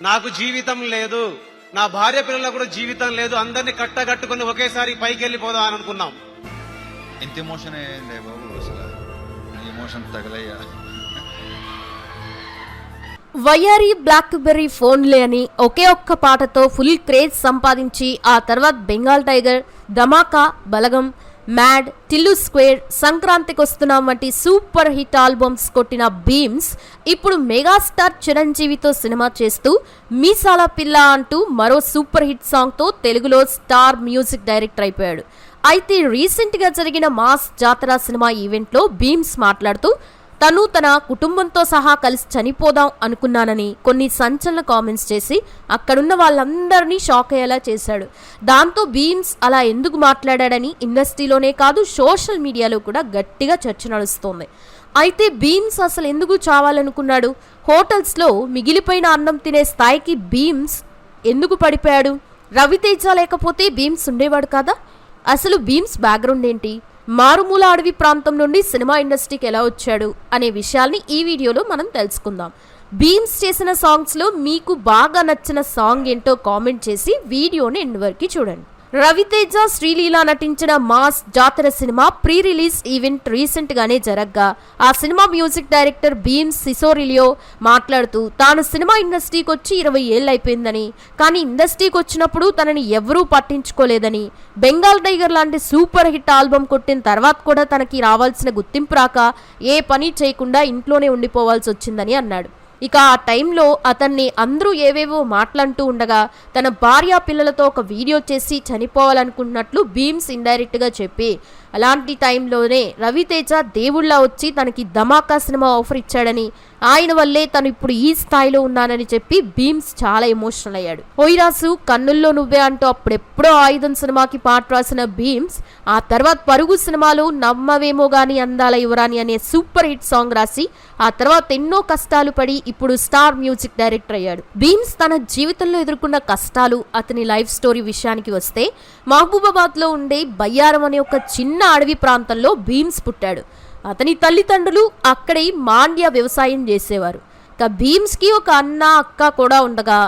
నాకు జీవితం లేదు, నా భార్య పిల్లలకు కూడా జీవితం లేదు, అందరినీ కట్టగట్టుకుని ఒకేసారి పైకి వెళ్ళిపోదాం అని అనుకున్నాం. ఇంత ఎమోషన్ అయ్యిందే బాబు, అసలు ఎమోషన్ తగలయ్యా. వయ్యారి బ్లాక్బెర్రీ ఫోన్లే అని ఒకే ఒక్క పాటతో ఫుల్ క్రేజ్ సంపాదించి ఆ తర్వాత బెంగాల్ టైగర్, ధమాకా, బలగం, మ్యాడ్, టిల్లు స్క్వేర్, సంక్రాంతికి వస్తున్నాం వంటి సూపర్ హిట్ ఆల్బమ్స్ కొట్టిన భీమ్స్ ఇప్పుడు మెగాస్టార్ చిరంజీవితో సినిమా చేస్తూ మీసాల పిల్ల అంటూ మరో సూపర్ హిట్ సాంగ్తో తెలుగులో స్టార్ మ్యూజిక్ డైరెక్టర్ అయిపోయాడు. అయితే రీసెంట్గా జరిగిన మాస్ జాతర సినిమా ఈవెంట్లో భీమ్స్ మాట్లాడుతూ తను తన కుటుంబంతో సహా కలిసి చనిపోదాం అనుకున్నానని కొన్ని సంచలన కామెంట్స్ చేసి అక్కడున్న వాళ్ళందరినీ షాక్ అయ్యేలా చేశాడు. దాంతో భీమ్స్ అలా ఎందుకు మాట్లాడాడని ఇండస్ట్రీలోనే కాదు సోషల్ మీడియాలో కూడా గట్టిగా చర్చ నడుస్తోంది. అయితే భీమ్స్ అసలు ఎందుకు చావాలనుకున్నాడు? హోటల్స్లో మిగిలిపోయిన అన్నం తినే స్థాయికి భీమ్స్ ఎందుకు పడిపోయాడు? రవితేజ లేకపోతే భీమ్స్ ఉండేవాడు కాదా? అసలు భీమ్స్ బ్యాక్గ్రౌండ్ ఏంటి? మారుమూల అడవి ప్రాంతం నుండి సినిమా ఇండస్ట్రీకి ఎలా వచ్చాడు అనే విషయాల్ని ఈ వీడియోలో మనం తెలుసుకుందాం. భీమ్స్ చేసిన సాంగ్స్లో మీకు బాగా నచ్చిన సాంగ్ ఏంటో కామెంట్ చేసి వీడియోని ఎండ్ వరకు చూడండి. రవితేజ, శ్రీలీల నటించిన మాస్ జాతర cinema pre release event recent గానే జరగ్గా ఆ సినిమా మ్యూజిక్ డైరెక్టర్ భీమ్స్ సిసోరిలియో మాట్లాడుతూ తాను సినిమా ఇండస్ట్రీకి వచ్చి 20 ఏళ్ళు అయిపోయిందని, కానీ ఇండస్ట్రీకి వచ్చినప్పుడు తనని ఎవరూ పట్టించుకోలేదని, బెంగాల్ టైగర్ లాంటి సూపర్ హిట్ ఆల్బమ్ కొట్టిన తర్వాత కూడా తనకి రావాల్సిన గుర్తింపు రాక ఏ పని చేయకుండా ఇంట్లోనే ఉండిపోవాల్సి వచ్చిందని అన్నాడు. ఇక ఆ టైంలో అతన్ని అందరూ ఏవేవో మాట్లాడుతూ ఉండగా తన భార్య పిల్లలతో ఒక వీడియో చేసి చనిపోవాలనుకున్నట్లు భీమ్స్ ఇండైరెక్ట్గా చెప్పి అలాంటి టైంలోనే రవితేజ దేవుళ్ళ వచ్చి తనకి ధమాకా సినిమా ఆఫర్ ఇచ్చాడని, ఆయన వల్లే తను ఇప్పుడు ఈ స్థాయిలో ఉన్నానని చెప్పి భీమ్స్ చాలా ఎమోషనల్ అయ్యాడు. ఓయిరాసు, కన్నుల్లో నువ్వే అంటూ అప్పుడెప్పుడో ఆయుధం సినిమాకి పాట రాసిన భీమ్స్ ఆ తర్వాత పరుగు సినిమాలో నమ్మవేమో గాని అందాల యువరాని అనే సూపర్ హిట్ సాంగ్ రాసి ఆ తర్వాత ఎన్నో కష్టాలు పడి ఇప్పుడు స్టార్ మ్యూజిక్ డైరెక్టర్ అయ్యాడు. భీమ్స్ తన జీవితంలో ఎదుర్కొన్న కష్టాలు, అతని లైఫ్ స్టోరీ విషయానికి వస్తే మహబూబాబాద్ లో ఉండే బయ్యారం అనే ఒక చిన్న అడవి ప్రాంతంలో భీమ్స్ పుట్టాడు. అతని తల్లిదండ్రులు అక్కడే మాండ్య వ్యవసాయం చేసేవారు. ఇక భీమ్స్కి ఒక అన్న, అక్క కూడా ఉండగా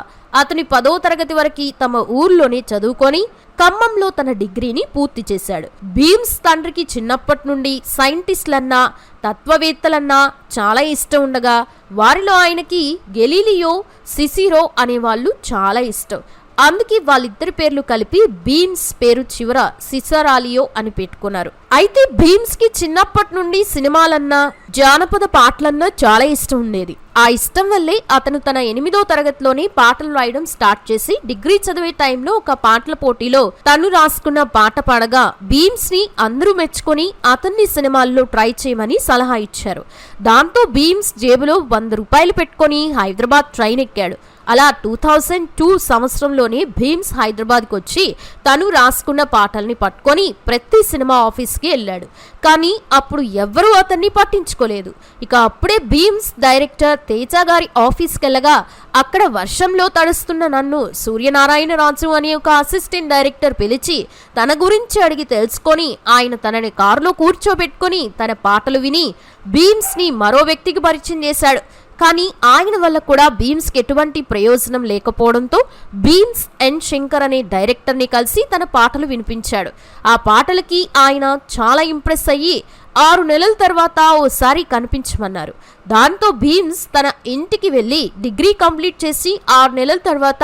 అతని 10వ తరగతి వరకు తమ ఊర్లోనే చదువుకొని ఖమ్మంలో తన డిగ్రీని పూర్తి చేశాడు. భీమ్స్ తండ్రికి చిన్నప్పటి నుండి సైంటిస్టులన్నా తత్వవేత్తలన్నా చాలా ఇష్టం ఉండగా వారిలో ఆయనకి గెలీలియో, సిసిరో అనేవాళ్ళు చాలా ఇష్టం. అందుకే వాళ్ళిద్దరి పేర్లు కలిపి భీమ్స్ పేరు చివర సిసరాలియో అని పెట్టుకున్నారు. అయితే భీమ్స్ కి చిన్నప్పటి నుండి సినిమాలన్నా జానపద పాటలన్నా చాలా ఇష్టం ఉండేది. ఆ ఇష్టం వల్లే అతను తన 8వ తరగతిలోనే పాటలు రాయడం స్టార్ట్ చేసి డిగ్రీ చదివే టైంలో ఒక పాటల పోటీలో తను రాసుకున్న పాట పాడగా భీమ్స్ ని అందరూ మెచ్చుకొని అతన్ని సినిమాల్లో ట్రై చేయమని సలహా ఇచ్చారు. దాంతో భీమ్స్ జేబులో 100 రూపాయలు పెట్టుకొని హైదరాబాద్ ట్రైన్ ఎక్కాడు. అలా 2002 సంవత్సరంలోనే భీమ్స్ హైదరాబాద్కి వచ్చి తను రాసుకున్న పాటల్ని పట్టుకొని ప్రతి సినిమా ఆఫీస్కి వెళ్ళాడు. కానీ అప్పుడు ఎవ్వరూ అతన్ని పట్టించుకోలేదు. ఇక అప్పుడే భీమ్స్ డైరెక్టర్ తేజ గారి ఆఫీస్కి వెళ్ళగా అక్కడ వర్షంలో తడుస్తున్న నన్ను సూర్యనారాయణ రాజు అనే ఒక అసిస్టెంట్ డైరెక్టర్ పిలిచి తన గురించి అడిగి తెలుసుకొని ఆయన తనని కారులో కూర్చోబెట్టుకొని తన పాటలు విని భీమ్స్ని మరో వ్యక్తికి పరిచయం చేశాడు. కానీ ఆయన వల్ల కూడా భీమ్స్కి ఎటువంటి ప్రయోజనం లేకపోవడంతో భీమ్స్ ఎన్ శంకర్ అనే డైరెక్టర్ని కలిసి తన పాటలు వినిపించాడు. ఆ పాటలకి ఆయన చాలా ఇంప్రెస్ అయ్యి 6 నెలల తర్వాత ఓసారి కనిపించమన్నారు. దాంతో భీమ్స్ తన ఇంటికి వెళ్ళి డిగ్రీ కంప్లీట్ చేసి 6 నెలల తర్వాత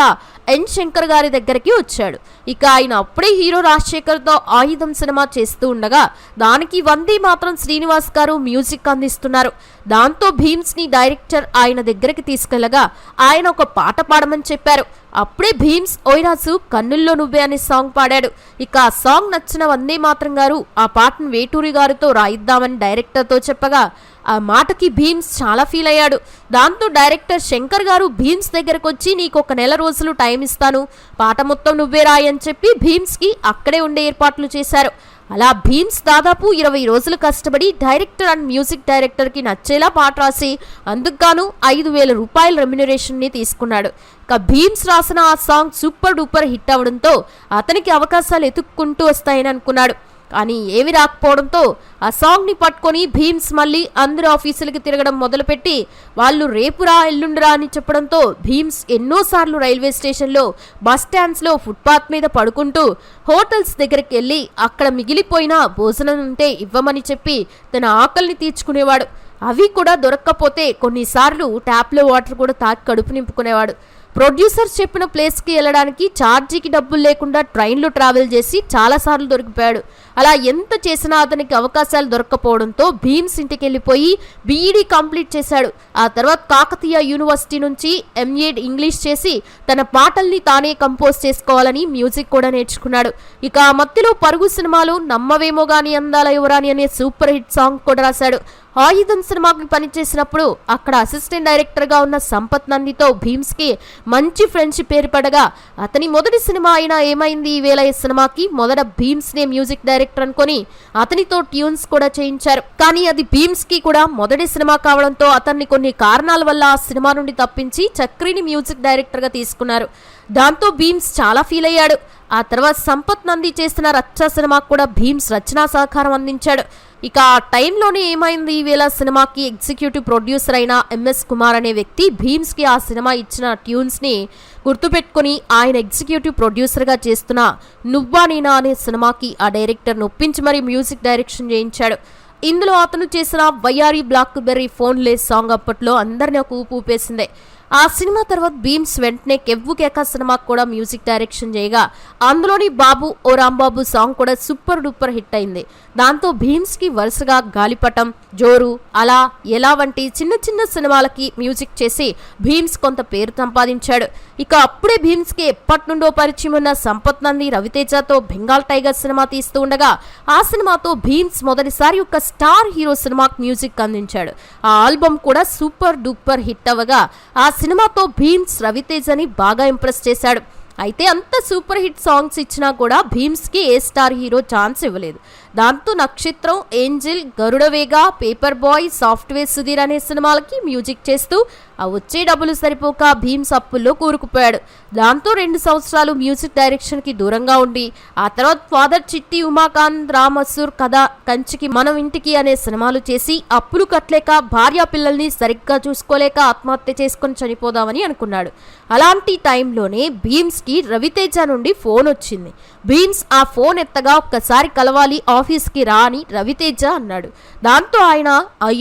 ఎన్ శంకర్ గారి దగ్గరికి వచ్చాడు. ఇక ఆయన అప్పుడే హీరో రాజశేఖర్తో ఆయుధం సినిమా చేస్తూ ఉండగా దానికి వందే మాత్రం శ్రీనివాస్ గారు మ్యూజిక్ అందిస్తున్నారు. దాంతో భీమ్స్ ని డైరెక్టర్ ఆయన దగ్గరికి తీసుకెళ్లగా ఆయన ఒక పాట పాడమని చెప్పారు. అప్పుడే భీమ్స్ ఓయిరాసు, కన్నుల్లో నువ్వే అనే సాంగ్ పాడాడు. ఇక ఆ సాంగ్ నచ్చిన వందే మాత్రం గారు ఆ పాటను వేటూరి గారితో రాయిద్దామని డైరెక్టర్తో చెప్పగా ఆ మాటకి భీమ్స్ చాలా ఫీల్ అయ్యాడు. దాంతో డైరెక్టర్ శంకర్ గారు భీమ్స్ దగ్గరకు వచ్చి నీకు 1 నెల రోజులు టైం ఇస్తాను, పాట మొత్తం నువ్వే రాయి అని చెప్పి భీమ్స్కి అక్కడే ఉండే ఏర్పాట్లు చేశారు. అలా భీమ్స్ దాదాపు 20 రోజులు కష్టపడి డైరెక్టర్ అండ్ మ్యూజిక్ డైరెక్టర్కి నచ్చేలా పాట రాసి అందుకుగాను 5,000 రూపాయల రెమ్యునరేషన్ని తీసుకున్నాడు. ఇక భీమ్స్ రాసిన ఆ సాంగ్ సూపర్ డూపర్ హిట్ అవడంతో అతనికి అవకాశాలు ఎతుక్కుంటూ వస్తాయని అనుకున్నాడు. కానీ ఏమి రాకపోవడంతో ఆ సాంగ్ ని పట్టుకొని భీమ్స్ మళ్ళీ అందరి ఆఫీసులకి తిరగడం మొదలుపెట్టి వాళ్ళు రేపురా ఎల్లుండిరా అని చెప్పడంతో భీమ్స్ ఎన్నోసార్లు రైల్వే స్టేషన్లో బస్ స్టాండ్స్ లో ఫుట్పాత్ మీద పడుకుంటూ హోటల్స్ దగ్గరికి వెళ్ళి అక్కడ మిగిలిపోయిన భోజనం ఉంటే ఇవ్వమని చెప్పి తన ఆకలిని తీర్చుకునేవాడు. అవి కూడా దొరక్కపోతే కొన్నిసార్లు ట్యాప్లో వాటర్ కూడా తాకి కడుపు నింపుకునేవాడు. ప్రొడ్యూసర్స్ చెప్పిన ప్లేస్కి వెళ్ళడానికి ఛార్జీకి డబ్బులు లేకుండా ట్రైన్లో ట్రావెల్ చేసి చాలాసార్లు దొరికిపోయాడు. అలా ఎంత చేసినా అతనికి అవకాశాలు దొరక్కపోవడంతో భీమ్స్ ఇంటికి వెళ్ళిపోయి బీఈడీ కంప్లీట్ చేశాడు. ఆ తర్వాత కాకతీయ యూనివర్సిటీ నుంచి ఎంఏ ఇంగ్లీష్ చేసి తన పాటల్ని తానే కంపోజ్ చేసుకోవాలని మ్యూజిక్ కూడా నేర్చుకున్నాడు. ఇక ఆ మధ్యలో పరుగు సినిమాలో నమ్మవేమో గాని అందాల యువరాని అనే సూపర్ హిట్ సాంగ్ కూడా రాశాడు. ఆయుధం సినిమాకి పనిచేసినప్పుడు అక్కడ అసిస్టెంట్ డైరెక్టర్గా ఉన్న సంపత్ నందితో భీమ్స్కి మంచి ఫ్రెండ్షిప్ ఏర్పడగా అతని మొదటి సినిమా అయినా ఏమైంది ఈ వేళ సినిమాకి మొదట భీమ్స్నే మ్యూజిక్ డైరెక్టర్ అనుకొని అతనితో ట్యూన్స్ కూడా చేయించారు. కానీ అది భీమ్స్కి కూడా మొదటి సినిమా కావడంతో అతన్ని కొన్ని కారణాల వల్ల ఆ సినిమా నుండి తప్పించి చక్రిని మ్యూజిక్ డైరెక్టర్గా తీసుకున్నారు. దాంతో భీమ్స్ చాలా ఫీల్ అయ్యాడు. ఆ తర్వాత సంపత్ నంది చేసిన రచ్చ సినిమాకు కూడా భీమ్స్ రచనా సహకారం అందించాడు. ఇక ఆ టైంలోనే ఏమైంది ఈ వేళ సినిమాకి ఎగ్జిక్యూటివ్ ప్రొడ్యూసర్ అయిన ఎంఎస్ కుమార్ అనే వ్యక్తి భీమ్స్కి ఆ సినిమా ఇచ్చిన ట్యూన్స్ని గుర్తుపెట్టుకుని ఆయన ఎగ్జిక్యూటివ్ ప్రొడ్యూసర్గా చేస్తున్న నువ్వా నేనా అనే సినిమాకి ఆ డైరెక్టర్ను ఒప్పించి మరీ మ్యూజిక్ డైరెక్షన్ చేయించాడు. ఇందులో అతను చేసిన వయ్యారి బ్లాక్ బెర్రీ ఫోన్ లేస్ సాంగ్ అప్పట్లో అందరినీ ఒక ఊపు ఊపేసిందే. ఆ సినిమా తర్వాత భీమ్స్ వెంటనే కెవ్వు కేక సినిమాకు కూడా మ్యూజిక్ డైరెక్షన్ చేయగా అందులోని బాబు ఓ రాంబాబు సాంగ్ కూడా సూపర్ డూపర్ హిట్ అయింది. దాంతో భీమ్స్కి వరుసగా గాలిపటం, జోరు, అలా ఎలా వంటి చిన్న చిన్న సినిమాలకి మ్యూజిక్ చేసి భీమ్స్ కొంత పేరు సంపాదించాడు. ఇక అప్పుడే భీమ్స్కి ఎప్పటి నుండో పరిచయం ఉన్న సంపత్ నంది రవితేజతో బెంగాల్ టైగర్ సినిమా తీస్తూ ఉండగా ఆ సినిమాతో భీమ్స్ మొదటిసారి ఒక స్టార్ హీరో సినిమాకి మ్యూజిక్ అందించాడు. ఆ ఆల్బమ్ కూడా సూపర్ డూపర్ హిట్ అవ్వగా ఆ సినిమాతో భీమ్స్ రవితేజని బాగా ఇంప్రెస్ చేశాడు. అయితే అంత సూపర్ హిట్ సాంగ్స్ ఇచ్చినా కూడా భీమ్స్కి ఏ స్టార్ హీరో ఛాన్స్ ఇవ్వలేదు. దాంతో నక్షత్రం, angel, Garudavega, paper boy, software Sudheer అనే సినిమాలకి మ్యూజిక్ చేస్తూ ఆ వచ్చే డబ్బులు సరిపోక భీమ్స్ అప్పుల్లో కూరుకుపోయాడు. దాంతో 2 సంవత్సరాలు మ్యూజిక్ డైరెక్షన్కి దూరంగా ఉండి ఆ తర్వాత ఫాదర్ చిట్టి, ఉమాకాంత్, రామసూర్ కథ, కంచికి మనం ఇంటికి అనే సినిమాలు చేసి అప్పులు కట్టలేక భార్యా పిల్లల్ని సరిగ్గా చూసుకోలేక ఆత్మహత్య చేసుకొని చనిపోదామని అనుకున్నాడు. అలాంటి టైంలోనే భీమ్స్కి రవితేజ నుండి ఫోన్ వచ్చింది. భీమ్స్ ఆ ఫోన్ ఎత్తగా ఒక్కసారి కలవాలి, ఆఫీస్కి రా అని రవితేజ అన్నాడు. దాంతో ఆయన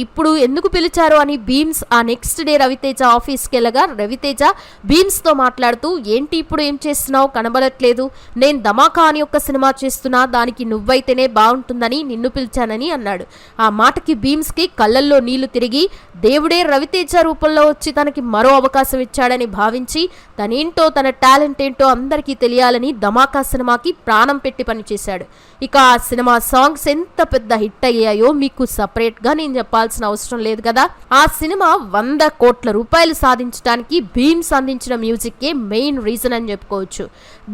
ఇప్పుడు ఎందుకు పిలిచారు అని భీమ్స్ ఆ నెక్స్ట్ డే రవితేజ ఆఫీస్కి వెళ్ళగా రవితేజ భీమ్స్తో మాట్లాడుతూ ఏంటి ఇప్పుడు ఏం చేస్తున్నావు, కనబడట్లేదు, నేను ధమాకా అని ఒక సినిమా చేస్తున్నా, దానికి నువ్వైతేనే బాగుంటుందని నిన్ను పిలిచానని అన్నాడు. ఆ మాటకి భీమ్స్కి కళ్ళల్లో నీళ్లు తిరిగి దేవుడే రవితేజ రూపంలో వచ్చి తనకి మరో అవకాశం ఇచ్చాడని భావించి తనేంటో తన టాలెంట్ ఏంటో అందరికీ తెలియాలని ధమాకా సినిమాకి ప్రాణం పెట్టి పనిచేశాడు. ఇక ఆ సినిమా సాంగ్స్ ఎంత పెద్ద హిట్ అయ్యాయో మీకు సపరేట్గా నేను చెప్పాల్సిన అవసరం లేదు కదా. ఆ సినిమా 100 కోట్ల రూపాయలు సాధించడానికి భీమ్స్ అందించిన మ్యూజిక్కే మెయిన్ రీజన్ అని చెప్పుకోవచ్చు.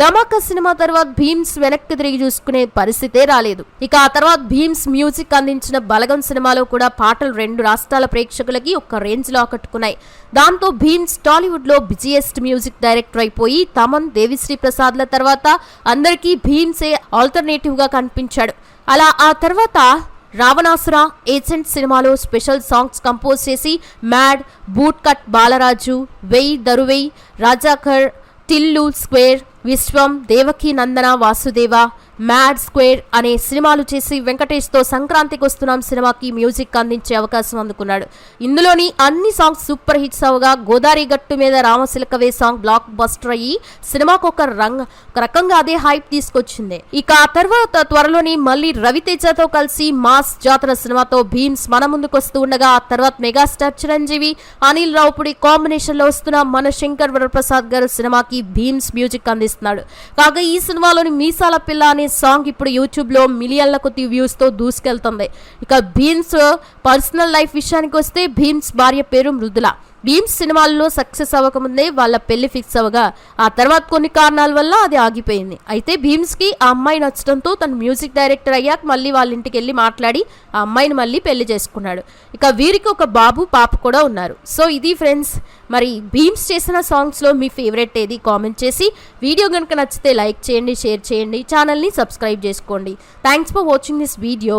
ధమాకా సినిమా తర్వాత భీమ్స్ వెనక్కి తిరిగి చూసుకునే పరిస్థితే రాలేదు. ఇక ఆ తర్వాత భీమ్స్ మ్యూజిక్ అందించిన బలగం సినిమాలో కూడా పాటలు 2 రాష్ట్రాల ప్రేక్షకులకి ఒక రేంజ్ లో ఆకట్టుకున్నాయి. దాంతో భీమ్స్ టాలీవుడ్ లో బిజియెస్ట్ మ్యూజిక్ డైరెక్టర్ అయిపోయి తమన్, దేవిశ్రీ ప్రసాద్ల తర్వాత అందరికీ భీమ్సే ఆల్టర్నేటివ్ గా కనిపించాడు. అలా ఆ తర్వాత రావణాసుర, ఏజెంట్ సినిమాలో స్పెషల్ సాంగ్స్ కంపోజ్ చేసి mad, boot cut Balaraju, Vey Dharuvey, Razakar, Tillu square, Viswam, Devaki Nandana Vasudeva, mad square అనే సినిమాలు చేసి వెంకటేష్తో సంక్రాంతికి వస్తున్నాం సినిమాకి మ్యూజిక్ అందించే అవకాశం అందుకున్నాడు. ఇందులోని అన్ని సాంగ్స్ సూపర్ హిట్స్ అవగా గోదావరి గట్టు మీద రామశిలకవే సాంగ్ బ్లాక్ బస్టర్ అయ్యి సినిమాకు ఒక రకంగా అదే హైప్ తీసుకొచ్చింది. ఇక ఆ తర్వాత త్వరలోని మళ్ళీ రవితేజతో కలిసి మాస్ జాతర సినిమాతో భీమ్స్ మన ముందుకు వస్తూ ఉండగా ఆ తర్వాత మెగాస్టార్ చిరంజీవి, అనిల్ రావుపుడి కాంబినేషన్ లో వస్తున్న మన శంకర్ వరప్రసాద్ గారు సినిమాకి భీమ్స్ మ్యూజిక్ అందిస్తున్నాడు. కాగా ఈ సినిమాలోని మీసాల పిల్ల అనే సాంగ్ ఇప్పుడు యూట్యూబ్ లో మిలియన్ల కొద్ది వ్యూస్ తో దూసుకెళ్తుంది. ఇక భీమ్స్ పర్సనల్ లైఫ్ విషయానికి వస్తే భీమ్స్ భార్య పేరు మృదుల. భీమ్స్ సినిమాల్లో సక్సెస్ అవ్వకముందే వాళ్ళ పెళ్లి ఫిక్స్ అవ్వగా ఆ తర్వాత కొన్ని కారణాల వల్ల అది ఆగిపోయింది. అయితే భీమ్స్కి ఆ అమ్మాయి నచ్చడంతో తను మ్యూజిక్ డైరెక్టర్ అయ్యాక మళ్ళీ వాళ్ళ ఇంటికి వెళ్ళి మాట్లాడి ఆ అమ్మాయిని మళ్ళీ పెళ్లి చేసుకున్నాడు. ఇక వీరికి ఒక బాబు పాప కూడా ఉన్నారు. సో ఇది ఫ్రెండ్స్, మరి భీమ్స్ చేసిన సాంగ్స్లో మీ ఫేవరెట్ ఏది కామెంట్ చేసి, వీడియో కనుక నచ్చితే లైక్ చేయండి, షేర్ చేయండి, ఛానల్ని సబ్స్క్రైబ్ చేసుకోండి. Thanks for watching this video.